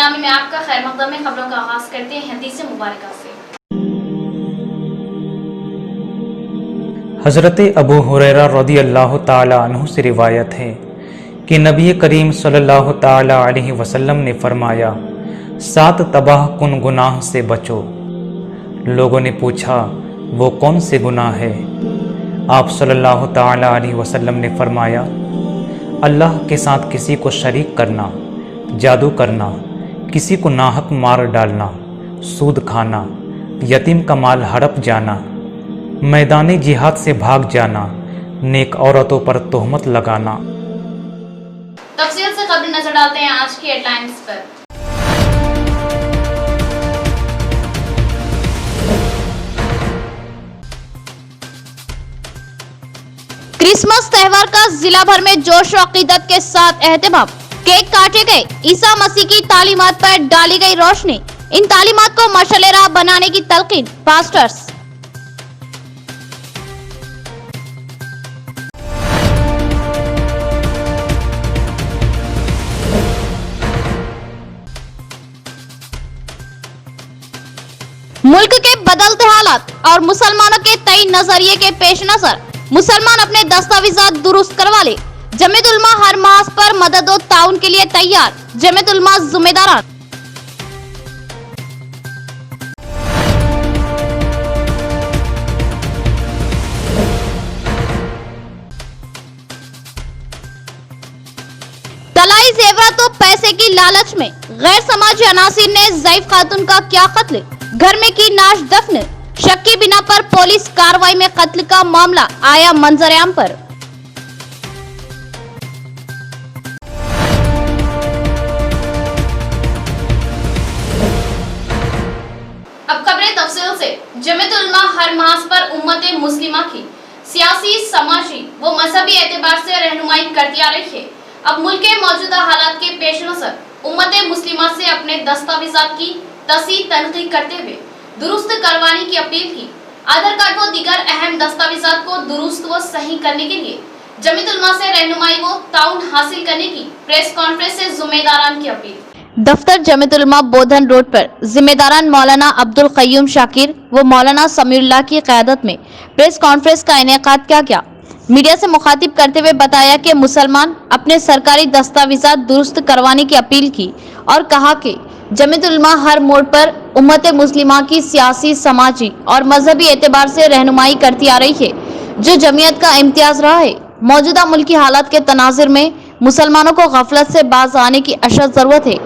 نامی میں آپ کا خیر مقدم میں خبروں کا آغاز کرتے ہیں حدیث مبارکہ سے۔ حضرت ابو ہریرہ رضی اللہ تعالی عنہ سے روایت ہے کہ نبی کریم صلی اللہ تعالی علیہ وسلم نے فرمایا 7 تباہ کن گناہ سے بچو۔ لوگوں نے پوچھا وہ کون سے گناہ ہے؟ آپ صلی اللہ تعالی علیہ وسلم نے فرمایا اللہ کے ساتھ کسی کو شریک کرنا، جادو کرنا، کسی کو ناحق مار ڈالنا، سود کھانا، یتیم کا مال ہڑپ جانا، میدان جہاد سے بھاگ جانا، نیک عورتوں پر تہمت لگانا۔ تفصیل سے خبر نظر ڈالتے ہیں آج کی ہیڈ لائنز پر۔ کرسمس تہوار کا ضلع بھر میں جوش و عقیدت کے ساتھ اہتمام، کیک کاٹے گئے، عیسیٰ مسیح کی تعلیمات پر ڈالی گئی روشنی، ان تعلیمات کو مشعل راہ بنانے کی تلقین پاسٹرز۔ ملک کے بدلتے حالات اور مسلمانوں کے تئیں نظریے کے پیش نظر مسلمان اپنے دستاویزات درست کروا لے، جمعیت علماء ہر محاذ پر مدد و تعاون کے لیے تیار، جمعیت علماء ذمہ داران۔ طلائی زیورات و پیسے کی لالچ میں غیر سماجی عناصر نے ضعیف خاتون کا کیا قتل، گھر میں کی ناش دفن، شک کی بنا پر پولیس کارروائی میں قتل کا معاملہ آیا منظر عام پر۔ اب خبریں تفصیل سے۔ جمعیت علماء ہر محاذ پر امت مسلمہ کی سیاسی، سماجی و مذہبی اعتبار سے رہنمائی کرتی آ رہی ہے۔ اب ملک کے موجودہ حالات کے پیش نظر امت مسلمہ سے اپنے دستاویزات کی تصحیح تنقیح کرتے ہوئے درست کروانے کی اپیل کی۔ آدھار کارڈ و دیگر اہم دستاویزات کو درست و صحیح کرنے کے لیے جمعیت علماء سے رہنمائی و تعاون حاصل کرنے کی پریس کانفرنس سے ذمہ داران کی اپیل۔ دفتر جمعیت علماء بودھن روڈ پر ذمہ داران مولانا عبدالقیوم شاکر و مولانا سمیع اللہ کی قیادت میں پریس کانفرنس کا انعقاد کیا گیا۔ میڈیا سے مخاطب کرتے ہوئے بتایا کہ مسلمان اپنے سرکاری دستاویزات درست کروانے کی اپیل کی اور کہا کہ جمعیت علماء ہر موڑ پر امت مسلمہ کی سیاسی، سماجی اور مذہبی اعتبار سے رہنمائی کرتی آ رہی ہے، جو جمعیت کا امتیاز رہا ہے۔ موجودہ ملکی حالات کے تناظر میں مسلمانوں کو غفلت سے باز آنے کی اشد ضرورت ہے۔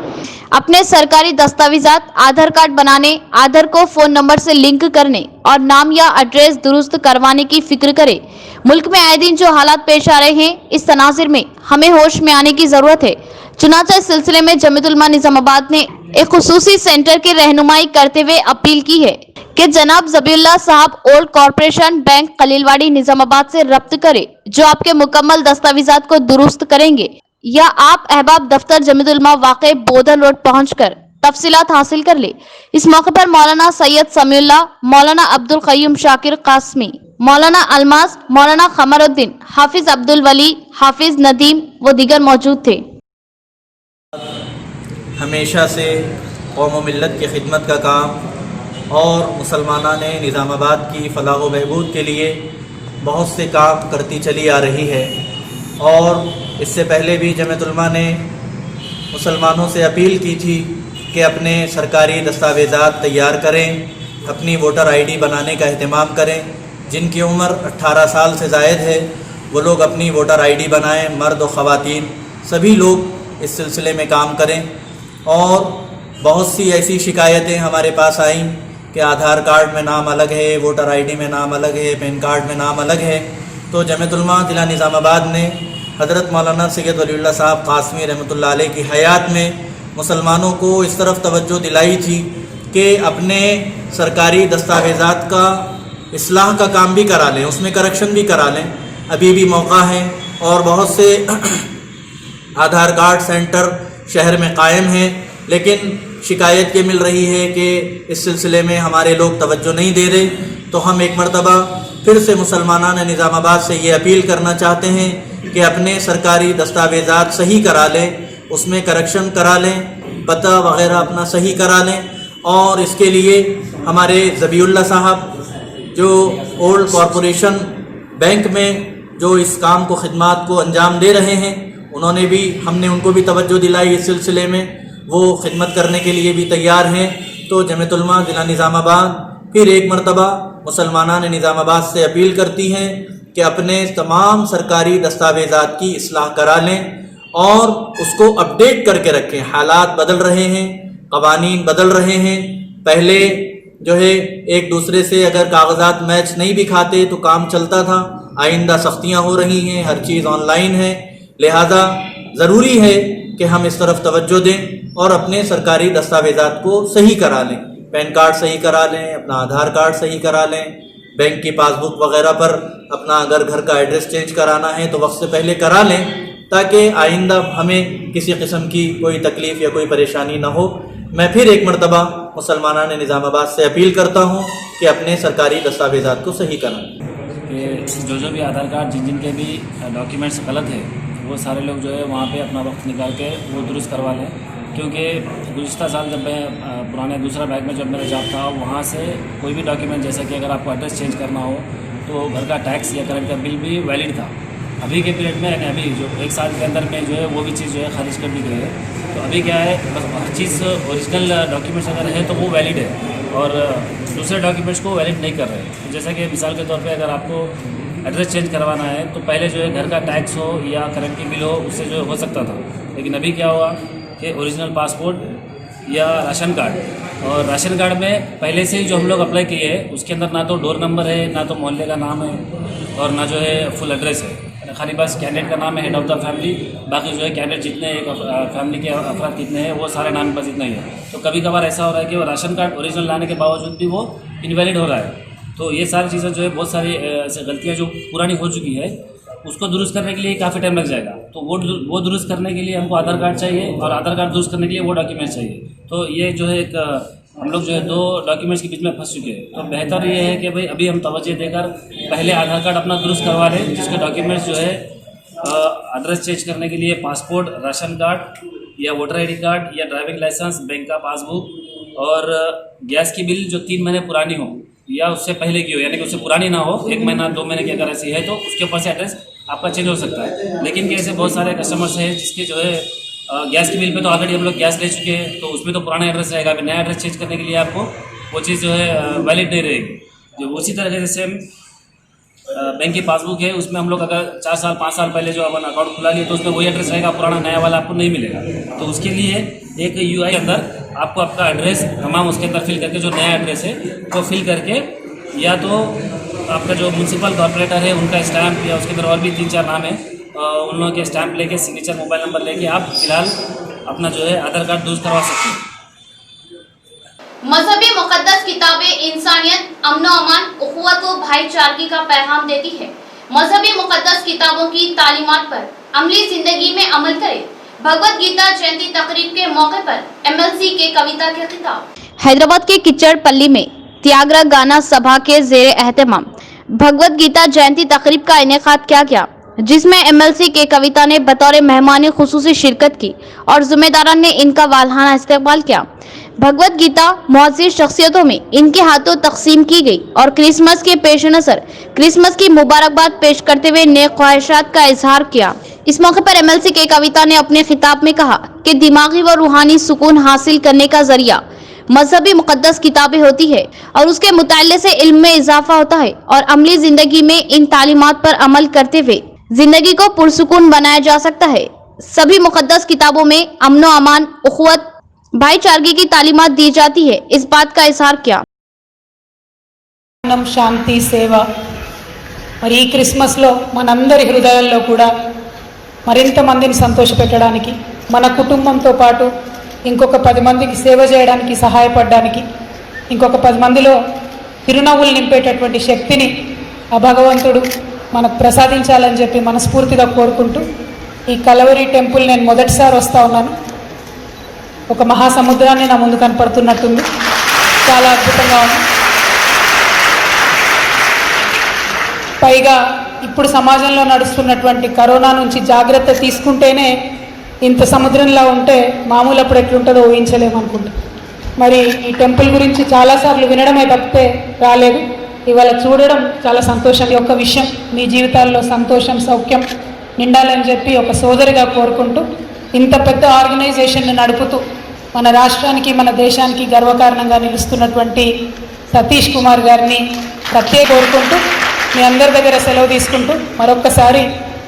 اپنے سرکاری دستاویزات آدھار کارڈ بنانے، آدھار کو فون نمبر سے لنک کرنے اور نام یا ایڈریس درست کروانے کی فکر کرے۔ ملک میں آئے دن جو حالات پیش آ رہے ہیں، اس تناظر میں ہمیں ہوش میں آنے کی ضرورت ہے۔ چنانچہ اس سلسلے میں جمعیت علماء نظام آباد نے ایک خصوصی سینٹر کی رہنمائی کرتے ہوئے اپیل کی ہے کہ جناب ذبیح اللہ صاحب اولڈ کارپوریشن بینک خلیل واڑی نظام آباد سے رابطہ کرے، جو آپ کے مکمل دستاویزات کو درست کریں گے، یا آپ احباب دفتر جمعیت علماء واقع بودھن روڈ پہنچ کر تفصیلات حاصل کر لے۔ اس موقع پر مولانا سید سمیع اللہ، مولانا عبدالقیوم شاکر قاسمی، مولانا الماس، مولانا قمر الدین، حافظ عبدالولی، حافظ ندیم و دیگر موجود تھے۔ ہمیشہ سے قوم و ملت کی خدمت کا کام اور مسلمانہ نے نظام آباد کی فلاح و بہبود کے لیے بہت سے کام کرتی چلی آ رہی ہے، اور اس سے پہلے بھی جمعیت علماء نے مسلمانوں سے اپیل کی تھی کہ اپنے سرکاری دستاویزات تیار کریں، اپنی ووٹر آئی ڈی بنانے کا اہتمام کریں۔ جن کی عمر 18 سال سے زائد ہے وہ لوگ اپنی ووٹر آئی ڈی بنائیں، مرد و خواتین سبھی لوگ اس سلسلے میں کام کریں۔ اور بہت سی ایسی شکایتیں ہمارے پاس آئیں کہ آدھار کارڈ میں نام الگ ہے، ووٹر آئی ڈی میں نام الگ ہے، پین کارڈ میں نام الگ ہے۔ تو جمعیت علماء ضلع نظام آباد نے حضرت مولانا سید ولی اللہ صاحب قاسمی رحمۃ اللہ علیہ کی حیات میں مسلمانوں کو اس طرف توجہ دلائی تھی کہ اپنے سرکاری دستاویزات کا اصلاح کا کام بھی کرا لیں، اس میں کریکشن بھی کرا لیں، ابھی بھی موقع ہے۔ اور بہت سے آدھار کارڈ سینٹر شہر میں قائم ہیں، لیکن شکایت یہ مل رہی ہے کہ اس سلسلے میں ہمارے لوگ توجہ نہیں دے رہے۔ تو ہم ایک مرتبہ پھر سے مسلمانان نظام آباد سے یہ اپیل کرنا چاہتے ہیں کہ اپنے سرکاری دستاویزات صحیح کرا لیں، اس میں کریکشن کرا لیں، पता वगैरह अपना सही करा लें। और इसके लिए हमारे ज़बीउल्लाह साहब जो ओल्ड कॉरपोरेशन बैंक में जो इस काम को ख़िदमत को अंजाम दे रहे हैं, उन्होंने भी हमने उनको भी तवज्जो दिलाई इस सिलसिले में, वो खिदमत करने के लिए भी तैयार हैं। तो जमीयत उलमा ज़िला निज़ामाबाद फिर एक मरतबा मुसलमानान निज़ामाबाद से अपील करती हैं कि अपने तमाम सरकारी दस्तावेज़ात की इस्लाह करा लें और उसको अपडेट करके रखें। हालात बदल रहे हैं, कवानीन बदल रहे हैं। पहले जो है एक दूसरे से अगर कागजात मैच नहीं भी खाते तो काम चलता था, आइंदा सख्तियाँ हो रही हैं, हर चीज़ ऑनलाइन है, लिहाजा ज़रूरी है कि हम इस तरफ तवज्जो दें और अपने सरकारी दस्तावेज़ात को सही करा लें। पैन कार्ड सही करा लें, अपना आधार कार्ड सही करा लें, बैंक की पासबुक वगैरह पर अपना अगर घर का एड्रेस चेंज कराना है तो वक्त से पहले करा लें, ताकि आइंदा हमें किसी किस्म की कोई तकलीफ़ या कोई परेशानी ना हो। मैं फिर एक मरतबा मुसलमानान निज़ामाबाद से अपील करता हूँ कि अपने सरकारी दस्तावेज़ात को सही कराएं। जो भी आधार कार्ड जिन के भी डॉक्यूमेंट्स गलत है वो सारे लोग जो है वहाँ पे अपना वक्त निकाल के वो दुरुस्त करवा लें। क्योंकि गुज़िश्ता साल जब मैं पुराने दूसरा बैंक में जब मेरा जॉब था, वहाँ से कोई भी डॉक्यूमेंट जैसे कि अगर आपको एड्रेस चेंज करना हो तो घर का टैक्स या करंट का बिल भी वैलिड था। अभी के पीरियड में अभी जो एक साल के अंदर में जो है वो भी चीज़ जो है खारिज कर दी गई है। तो अभी क्या है, बस हर चीज़ ओरिजिनल डॉक्यूमेंट्स अगर है तो वो वैलिड है और दूसरे डॉक्यूमेंट्स को वैलिड नहीं कर रहे। तो जैसा कि मिसाल के तौर पे अगर आपको एड्रेस चेंज करवाना है तो पहले जो है घर का टैक्स हो या करंट की बिल हो, उससे जो हो सकता था। लेकिन अभी क्या हुआ कि ओरिजिनल पासपोर्ट या राशन कार्ड, और राशन कार्ड में पहले से ही जो हम लोग अप्लाई किए हैं उसके अंदर ना तो डोर नंबर है, ना तो मोहल्ले का नाम है और ना जो है फुल एड्रेस है। खाली बस कैंडिडेट का नाम है, हेड ऑफ़ द फैमिली, बाकी जो है कैंडिडेट जितने एक फैमिली के अफराद कितने हैं वो सारे नाम बस इतना ही है। तो कभी कभार ऐसा हो रहा है कि वो राशन कार्ड ओरिजिनल लाने के बावजूद भी वो इनवैलिड हो रहा है। तो ये सारी चीज़ें जो है बहुत सारी ऐसे गलतियाँ जो पुरानी हो चुकी है उसको दुरुस्त करने के लिए काफ़ी टाइम लग जाएगा। तो वो दुरुस्त करने के लिए हमको आधार कार्ड चाहिए और आधार कार्ड दुरुस्त करने के लिए वो डॉक्यूमेंट्स चाहिए। तो ये जो है एक हम लोग जो है दो डॉक्यूमेंट्स के बीच में फंस चुके हैं। तो बेहतर ये है कि भाई अभी हम तवज्जो देकर पहले आधार कार्ड अपना दुरुस्त करवा लें, जिसके डॉक्यूमेंट्स जो है एड्रेस चेंज करने के लिए पासपोर्ट, राशन कार्ड या वोटर ID कार्ड या ड्राइविंग लाइसेंस, बैंक का पासबुक और गैस की बिल जो 3 महीने पुरानी हो या उससे पहले की हो, यानी कि उससे पुरानी ना हो, 1 महीना 2 महीने की अगर ऐसी है तो उसके ऊपर से एड्रेस आपका चेंज हो सकता है। लेकिन ऐसे बहुत सारे कस्टमर्स हैं जिसके जो है गैस की बिल पे तो ऑलरेडी हम लोग गैस ले चुके हैं, तो उसमें तो पुराना एड्रेस रहेगा। अभी नया एड्रेस चेंज करने के लिए आपको वो चीज़ जो है वैलिड नहीं रहेगी। जो उसी तरह से सेम बैंक की पासबुक है, उसमें हम लोग अगर 4 साल 5 साल पहले जो अपन अकाउंट खुला लिए तो उसमें वही एड्रेस रहेगा, पुराना नया वाला आपको नहीं मिलेगा। तो उसके लिए एक UI के अंदर आपको आपका एड्रेस तमाम उसके अंदर फिल करके जो नया एड्रेस है वो फिल करके, या तो आपका जो म्यूनसिपल कॉर्पोरेटर है उनका स्टैम्प या उसके अंदर और भी 3-4 नाम है, उन लोगों के स्टैम्प लेके, सिग्नेचर, मोबाइल नंबर लेके आप फिलहाल अपना जो है आधार कार्ड दुरुस्त करवा सकते हैं। मजहबी मुकद्दस किताबें इंसानियत, अमन व अमान, उखुवत व भाईचारगी का पैगाम देती है। मजहबी मुकद्दस किताबों की तालीमात पर अमली जिंदगी में अमल करें। भगवत गीता जयंती तकरीब के मौके पर MLC के कविता के खिताब। हैदराबाद के किच्चड़पल्ली में त्यागरा गाना सभा के जेर एहतमाम भगवत गीता जयंती तकरीब का इनेकाद किया गया, जिसमें MLC के कविता ने बतौर मेहमान खुसूसी शिरकत की और जिम्मेदारान ने इनका वालहाना इस्तेमाल किया। भगवत गीता मुअज़्ज़िज़ शख्सियतों में इनके हाथों तकसीम की गई और क्रिसमस के पेश नज़र क्रिसमस की मुबारकबाद पेश करते हुए नेक ख्वाहिशात का इजहार किया। इस मौके पर MLC के कविता ने अपने खिताब में कहा कि दिमागी व रूहानी सुकून हासिल करने का जरिया मजहबी मुकद्दस किताबें होती है और उसके मुताले से इल्म में इजाफा होता है और अमली जिंदगी में इन तालीमात पर अमल करते हुए जिंदगी को पुरसुकून बनाया जा सकता है। सभी मुकद्दस किताबों में अमन व अमान, उखुवत, भाईचारगी की तालीमात दी जाती है। इस बात का इजहार किया। శాంతి సేవ మరి ఈ క్రిస్మస్లో మనందరి హృదయాల్లో కూడా మరింత మందిని సంతోషపెట్టడానికి, మన కుటుంబంతో పాటు ఇంకొక 10 మందికి సేవ చేయడానికి, సహాయపడడానికి, ఇంకొక 10 మందిలో చిరునవ్వులు నింపేటటువంటి శక్తిని ఆ భగవంతుడు మనకు ప్రసాదించాలని చెప్పి మనస్ఫూర్తిగా కోరుకుంటూ ఈ కలవరి టెంపుల్ నేను మొదటిసారి వస్తూ ఉన్నాను. ఒక మహాసముద్రాన్ని నా ముందు కనపడుతున్నట్టుంది. చాలా అద్భుతంగా ఉంది. పైగా ఇప్పుడు సమాజంలో నడుస్తున్నటువంటి కరోనా నుంచి జాగ్రత్త తీసుకుంటేనే ఇంత సముద్రంలా ఉంటే మామూలు అప్పుడు ఎట్లుంటుందో ఊహించలేమనుకుంటా. మరి ఈ టెంపుల్ గురించి చాలాసార్లు వినడమే తప్పితే రాలేదు. ఇవాళ చూడడం చాలా సంతోషం. ఈ ఒక్క విషయం మీ జీవితాల్లో సంతోషం సౌఖ్యం నిండాలని చెప్పి ఒక సోదరిగా కోరుకుంటూ, ఇంత పెద్ద ఆర్గనైజేషన్ని నడుపుతూ మన రాష్ట్రానికి మన దేశానికి గర్వకారణంగా నిలుస్తున్నటువంటి సతీష్ కుమార్ గారిని ప్రత్యేక కోరుకుంటూ మీ అందరి దగ్గర సెలవు తీసుకుంటూ మరొక్కసారి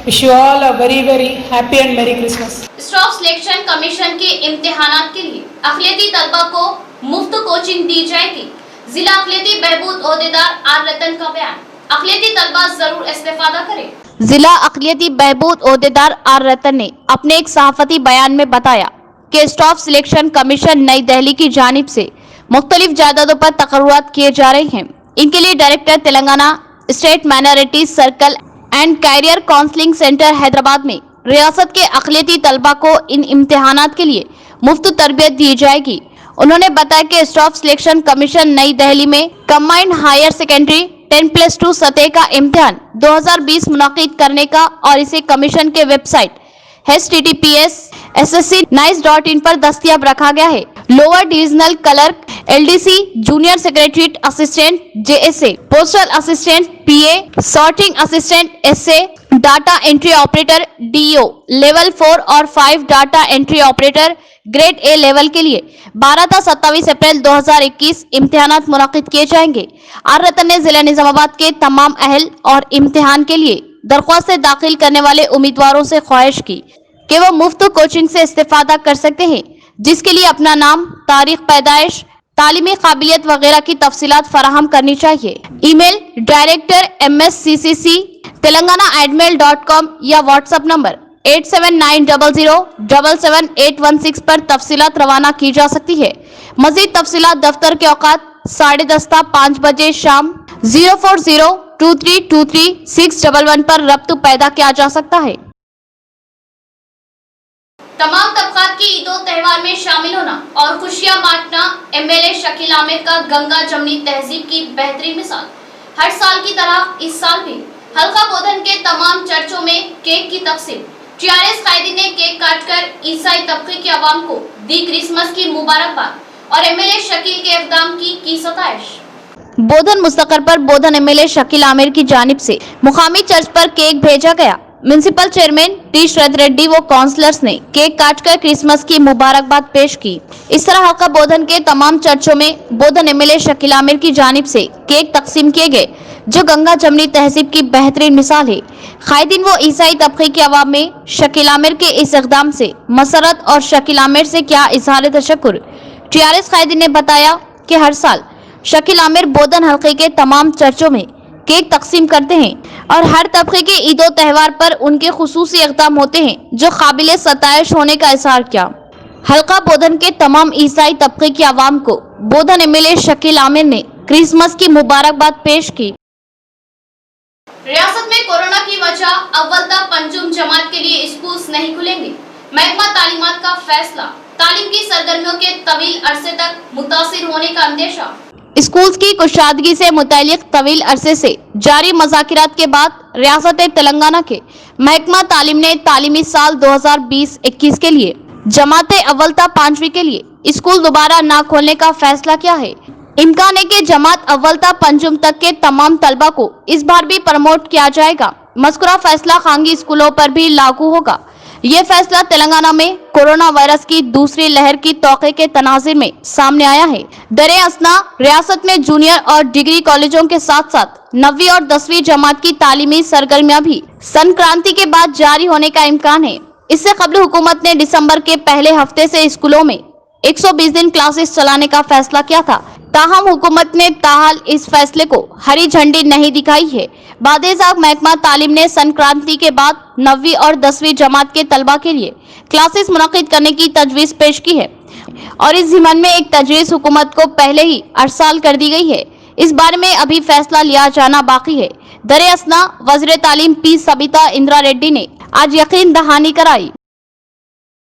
wish you all a very very happy and merry Christmas. Staff selection commission के इम्तिहानात के लिए अखिलती तलबा को मुफ्त कोचिंग दी जाएगी. जिला अखिलती बहबूद ओहदेदार आर रतन का बयान. अखिलती तलबा जरूर इस्तेफादा करें. जिला अखिलती बहबूद ओहदेदार आर रतन ने अपने एक सहाफती बयान में बताया कि स्टाफ सिलेक्शन कमीशन नई दिल्ली की जानिब से मुख्तलिफ जायदादों पर तकर्रुआत किए जा रहे हैं. इनके लिए director Telangana state minority circle and career counselling centre Hyderabad में रियासत के अखिलती तलबा को इन इम्तिहानात के लिए मुफ्त तरबियत दी जाएगी. उन्होंने बताया कि स्टाफ सिलेक्शन कमीशन नई दिल्ली में कंबाइंड हायर सेकेंडरी 10+2 सतह का इम्तिहान 2020 मुनाकिद करने का और इसे कमीशन के वेबसाइट https://sscnice.in पर दस्तयाब रखा गया है. Lower divisional clerk LDC, junior secretariat assistant JSA, postal assistant PA, sorting assistant SA, data entry operator DO level 4 और 5 data entry operator grade A level के लिए 12 था 27 अप्रैल 2021 इम्तिहानात मुनाकिद किए जाएंगे. आर रतन ने जिला निजामाबाद के तमाम अहल और इम्तिहान के लिए दरख्वास्त दाखिल करने वाले उम्मीदवारों से ख्वाहिश की कि वो मुफ्त कोचिंग से इस्तेफादा कर सकते हैं, जिसके लिए अपना नाम, तारीख पैदाइश, तालीमी काबिलियत वगैरह की तफसीलात फराहम करनी चाहिए. ईमेल डायरेक्टर MSCCC telangana@mail.com या व्हाट्सएप नंबर 8790077816 पर तफसीलात रवाना की जा सकती है. मजीद तफसीलात दफ्तर के औकात 10:30 ता 5 बजे शाम 04023236111 पर रब्त पैदा किया जा सकता है. तमाम तबकात की ईदो त्यौहार में शामिल होना और खुशियां बांटना MLA शकील आमिर का गंगा जमनी तहजीब की बेहतरीन मिसाल. हर साल की तरह इस साल भी हल्का बोधन के तमाम चर्चों में केक की तकसीम. TRS कायदी ने केक काटकर ईसाई तबके की आवाम को दी क्रिसमस की मुबारकबाद और MLA शकील के इक़दाम की सताइश. बोधन मुस्तकर पर बोधन MLA शकील आमिर की जानिब से मुकामी चर्च पर केक भेजा गया. म्युनिसिपल चेयरमैन टी शरद रेड्डी व काउंसलर्स ने केक काटकर क्रिसमस की मुबारकबाद पेश की. इस तरह हल्का बोधन के तमाम चर्चों में बोधन MLA शकील आमिर की जानिब से केक तकसीम किए गए, जो गंगा जमनी तहजीब की बेहतरीन मिसाल है. कायदीन व ईसाई तबके की आवाम में शकील आमिर के इस इक़दाम से मसरत और शकील आमिर से क्या इजहार तशक्कुर. TRS कायदीन ने बताया कि हर साल शकील आमिर बोधन हल्के के तमाम चर्चों में केक तकसीम करते हैं और हर तबके के ईदो त्यौहार पर उनके खुसूसी इक़दाम होते हैं, जो काबिल सताइश होने का इजहार किया. हल्का बोधन के तमाम ईसाई तबके की आवाम को बोधन MLA शकील आमिर ने क्रिसमस की मुबारकबाद पेश की. रियासत में कोरोना की वजह अव्वल ता पंजुम जमात के लिए स्कूल्स नहीं खुलेंगे. महकमा तालीमात का फैसला. तालीम की सरगर्मियों के तवील अरसे तक मुतासिर होने का अंदेशा. स्कूल्स की कुशादगी से मुतालिक तवील अरसे से जारी मज़ाकिरात के बाद रियासत तेलंगाना के महकमा तालीम ने तालीमी साल 2020-21 के लिए जमात अव्वल ता 5वीं के लिए स्कूल दोबारा न खोलने का फैसला किया है. इम्कान है कि जमात अव्वल ता पंजुम तक के तमाम तलबा को इस बार भी प्रमोट किया जाएगा. मज़कूरा फैसला खानगी स्कूलों पर भी लागू होगा. ये फैसला तेलंगाना में कोरोना वायरस की दूसरी लहर की तौक़े के तनाज़िर में सामने आया है. दरे असना रियासत में जूनियर और डिग्री कॉलेजों के साथ साथ 9वीं और 10वीं जमात की तालीमी सरगर्मियां भी संक्रांति के बाद जारी होने का इम्कान है. इससे कबल हुकूमत ने दिसंबर के पहले हफ्ते से स्कूलों में 120 दिन क्लासेस चलाने का फैसला किया था. ताहम हुकूमत ने ताहाल इस फैसले को हरी झंडी नहीं दिखाई है. बादेज़ाक महकमा तालीम ने संक्रांति के बाद 9वीं और 10वीं जमात के तलबा के लिए क्लासेस मुनक़िद करने की तजवीज़ पेश की है और इस ज़िम्मन में एक तजवीज़ हुकूमत को पहले ही अरसाल कर दी गई है. इस बारे में अभी फैसला लिया जाना बाकी है. दरे असना वज़ीर तालीम P सबिता इंदिरा रेड्डी ने आज यकीन दहानी कराई.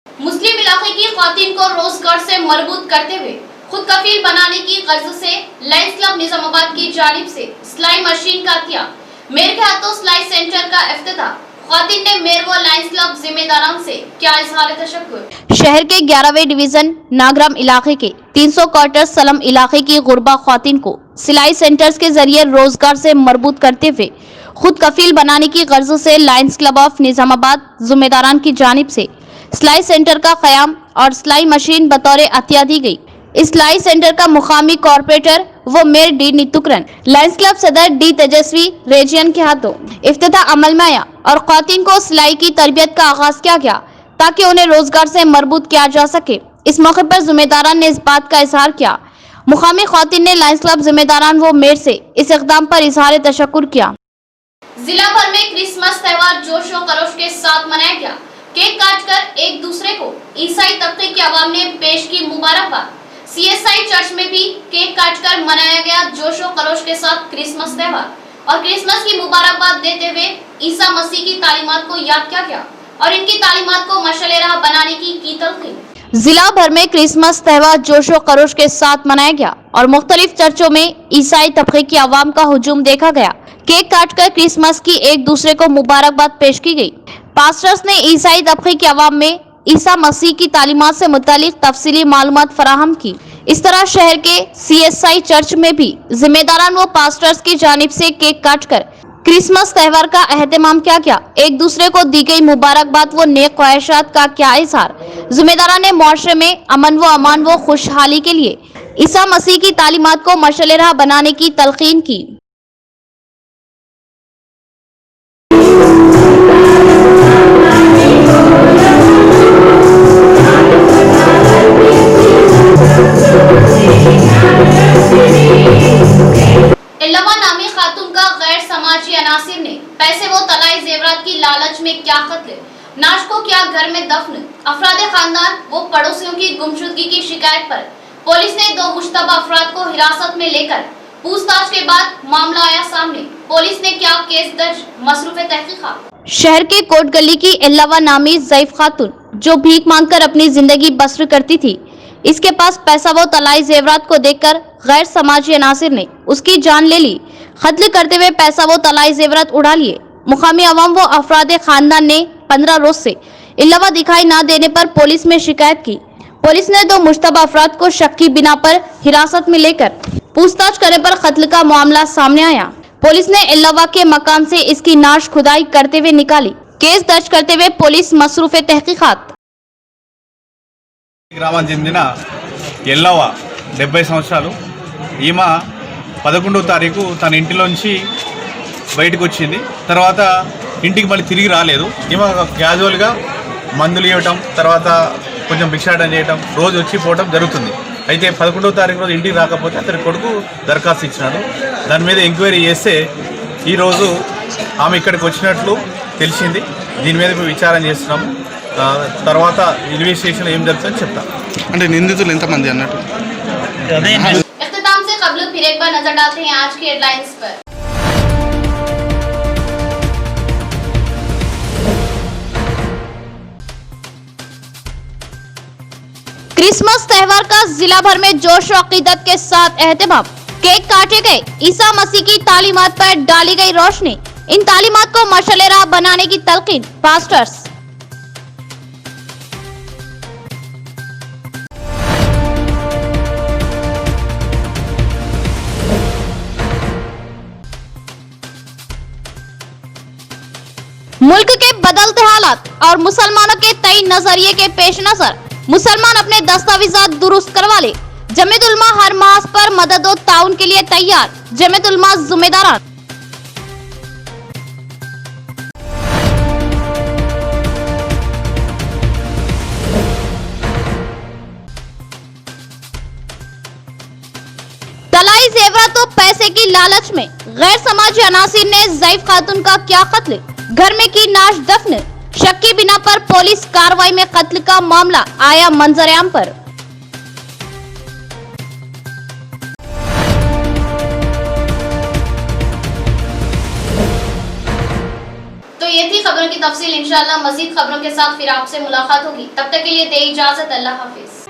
मुस्लिम इलाके की ख़वातीन को रोजगार से मरबूत करते हुए खुद कफील बनाने की गर्ज से लायंस क्लब निजामाबाद की जानिब से सिलाई मशीन का किया. मेरे के हाथों सिलाई सेंटर का इफ्तिताह. खातिन ने मेयर व लायंस क्लब जिम्मेदारान से क्या इजहार तशक्कुर। शहर के 11वें डिवीजन नागराम इलाके के 300 क्वार्टर सलम इलाके की गुरबा खातिन को सिलाई सेंटर्स के जरिए रोजगार से मरबूत करते हुए खुद कफील बनाने की गर्ज से लायंस क्लब ऑफ निजामाबाद जिम्मेदारान की जानिब से सिलाई सेंटर का कयाम और सिलाई मशीन बतौर अतिया दी गई। इस सिलाई सेंटर का मुकामी कॉर्पोरेटर वो मेयर डी नितुकरन, लायंस क्लब सदर डी तेजस्वी रेजियन के हाथों इफ्तिताह अमल में आया और खातिन को सिलाई की तरबियत का आगाज किया गया ताकि उन्हें रोजगार से मरबूत किया जा सके। इस मौके पर जिम्मेदारान ने इस बात का इजहार किया। मुकामी खातिन ने लायंस क्लब जिम्मेदारान व मेयर से इस इक़दाम पर इजहार तशक्कुर किया। जिला भर में क्रिसमस त्योहार जोश व खरोश के साथ मनाया गया। केक काटकर एक दूसरे को ईसाई तबके की आवाम ने पेश की मुबारकबाद। सीएसआई चर्च में भी केक काटकर मनाया गया जोश व खरोश के साथ क्रिसमस त्योहार और क्रिसमस की मुबारकबाद देते हुए ईसा मसीह की तालीमात को याद किया गया और इनकी तालीमात को मशाल राह बनाने की तलकीन। जिला भर में क्रिसमस त्योहार जोश व खरोश के साथ मनाया गया और मुख्तलिफ चर्चों में ईसाई तबके की आवाम का हुजूम देखा गया। केक काटकर क्रिसमस की एक दूसरे को मुबारकबाद पेश की गई। पास्टर्स ने ईसाई तबके की आवाम में ईसा मसीह की तालीमात से मुतालिक तफसीली मालूमात फराहम की। इस तरह शहर के सीएसआई चर्च में भी जिम्मेदारान व पास्टर्स की जानिब से केक काटकर क्रिसमस त्योहार का एहतमाम किया गया। एक दूसरे को दी गई मुबारकबाद व नेक ख्वाहिशात का क्या इजहार। जिम्मेदारान ने मुआशरे में अमन व अमान व खुशहाली के लिए ईसा मसीह की तालीमात को मशाल राह बनाने की तलकीन की। इल्लवा नामी खातून का गैर समाजी अनासिर ने पैसे व तलाई जेवरात की लालच में क्या कत्ल, नाश को क्या घर में दफन, अफराद खानदान व पड़ोसियों की गुमशुदगी की शिकायत पर पुलिस ने 2 मुश्तबा अफराद को हिरासत में लेकर पूछताछ के बाद मामला आया सामने। पुलिस ने क्या केस दर्ज, मसरूफ तहकीकात। शहर के कोट गली की इल्लवा नामी ज़ईफ खातून जो भीख मांगकर अपनी जिंदगी बसर करती थी, इसके पास पैसा व तलाई जेवरात को देखकर गैर समाजी अनासिर ने उसकी जान ले ली। कत्ल करते हुए पैसा व तलाई जेवरात उड़ा लिए। मुकामी अवाम व अफराद खानदान ने 15 रोज से इल्लवा दिखाई न देने पर पुलिस में शिकायत की। पुलिस ने 2 मुश्तबा अफराद को शक की बिना पर हिरासत में लेकर पूछताछ करने पर कत्ल का मामला सामने आया। पुलिस ने इल्लवा के मकान से इसकी नाश खुदाई करते हुए निकाली। केस दर्ज करते हुए पुलिस मसरूफ तहकीकात। గ్రామానికి చెందిన ఎల్లవ 70 సంవత్సరాలు ఈమె 11వ తారీఖు తన ఇంటిలోంచి బయటకు వచ్చింది. తర్వాత ఇంటికి మళ్ళీ తిరిగి రాలేదు. ఈమె క్యాజువల్గా మందులు ఇవ్వటం, తర్వాత కొంచెం భిక్షాటన చేయటం, రోజు వచ్చి పోవటం జరుగుతుంది. అయితే 11వ తారీఖు రోజు ఇంటికి రాకపోతే అతని కొడుకు దరఖాస్తు ఇచ్చినాడు. దాని మీద ఎంక్వైరీ చేస్తే ఈరోజు ఆమె ఇక్కడికి వచ్చినట్లు తెలిసింది. దీని మీద విచారణ చేస్తున్నాము. తర్వాత ఇన్వెస్టిగేషన్ ఏం జరుగుతుందని చెప్తాం. అంటే నిందితులు ఎంతమంది అన్నట్టు इख्तिताम से कबल फिर एक बार नजर डालते हैं आज की हेडलाइंस पर। क्रिसमस त्योहार का जिला भर में जोश और अकीदत के साथ एहतमाम। केक काटे गए। ईसा मसीह की तालीमात पर डाली गई रोशनी। इन तालीमात को मशाल राह बनाने की तलकीन। पास्टर्स। मुल्क के बदलते हालात और मुसलमानों के तय नजरिए के पेश नजर मुसलमान अपने दस्तावेजात दुरुस्त करवा ले। जमीयत उलमा हर मास पर मदद और ताउन के लिए तैयार। जमीयत उलमा जिम्मेदारान। तलाई जेवरात और पैसे की लालच में गैर समाजी अनासिर ने ज़ईफ खातून का क्या कत्ल, घर में की नाश दफन। शक की बिना पर पुलिस कार्रवाई में कत्ल का मामला आया मंजर-ए-आम पर। तो ये थी खबरों की तफसील। इंशाअल्लाह मजीद खबरों के साथ फिर आपसे मुलाकात होगी। तब तक के लिए दे इजाजत। अल्लाह हाफिज।